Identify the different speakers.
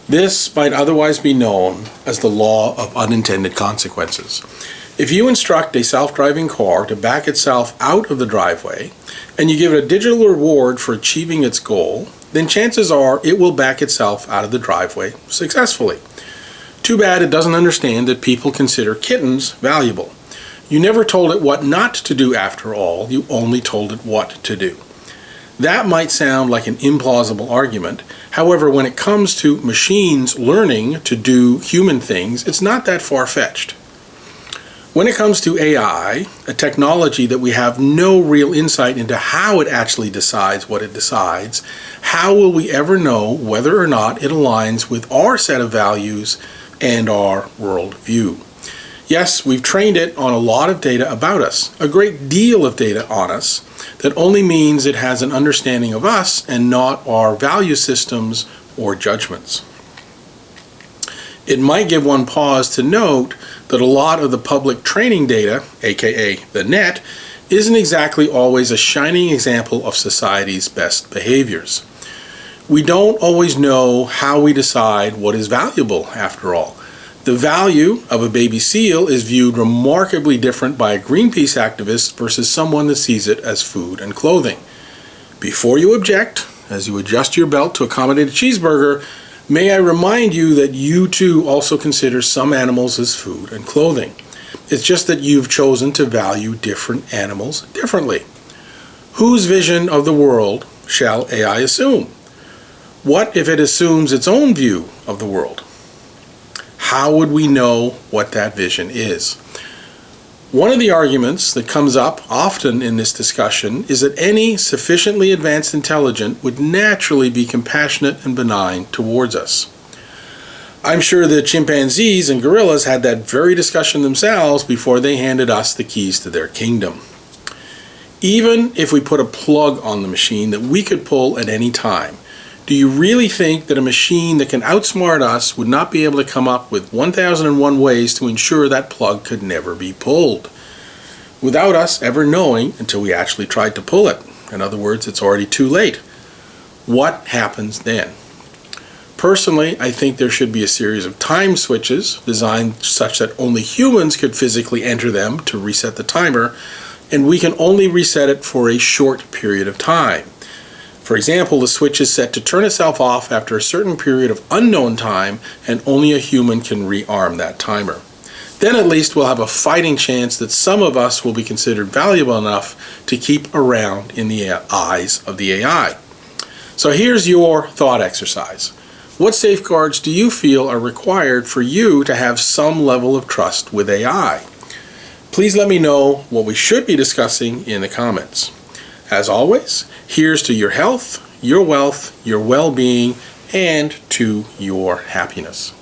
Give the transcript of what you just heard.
Speaker 1: This might otherwise be known as the law of unintended consequences. If you instruct a self-driving car to back itself out of the driveway, and you give it a digital reward for achieving its goal, then chances are it will back itself out of the driveway successfully. Too bad it doesn't understand that people consider kittens valuable. You never told it what not to do after all, you only told it what to do. That might sound like an implausible argument. However, when it comes to machines learning to do human things, it's not that far-fetched. When it comes to AI, a technology that we have no real insight into how it actually decides what it decides, how will we ever know whether or not it aligns with our set of values and our worldview? Yes, we've trained it on a lot of data about us, a great deal of data on us, that only means it has an understanding of us and not our value systems or judgments. It might give one pause to note that a lot of the public training data, aka the net, isn't exactly always a shining example of society's best behaviors. We don't always know how we decide what is valuable, after all. The value of a baby seal is viewed remarkably different by a Greenpeace activist versus someone that sees it as food and clothing. Before you object, as you adjust your belt to accommodate a cheeseburger, may I remind you that you too also consider some animals as food and clothing. It's just that you've chosen to value different animals differently. Whose vision of the world shall AI assume? What if it assumes its own view of the world? How would we know what that vision is? One of the arguments that comes up often in this discussion is that any sufficiently advanced intelligence would naturally be compassionate and benign towards us. I'm sure that chimpanzees and gorillas had that very discussion themselves before they handed us the keys to their kingdom. Even if we put a plug on the machine that we could pull at any time, do you really think that a machine that can outsmart us would not be able to come up with 1001 ways to ensure that plug could never be pulled, without us ever knowing until we actually tried to pull it? In other words, it's already too late. What happens then? Personally, I think there should be a series of time switches designed such that only humans could physically enter them to reset the timer, and we can only reset it for a short period of time. For example, the switch is set to turn itself off after a certain period of unknown time, and only a human can rearm that timer. Then at least we'll have a fighting chance that some of us will be considered valuable enough to keep around in the eyes of the AI. So here's your thought exercise. What safeguards do you feel are required for you to have some level of trust with AI? Please let me know what we should be discussing in the comments. As always, here's to your health, your wealth, your well-being, and to your happiness.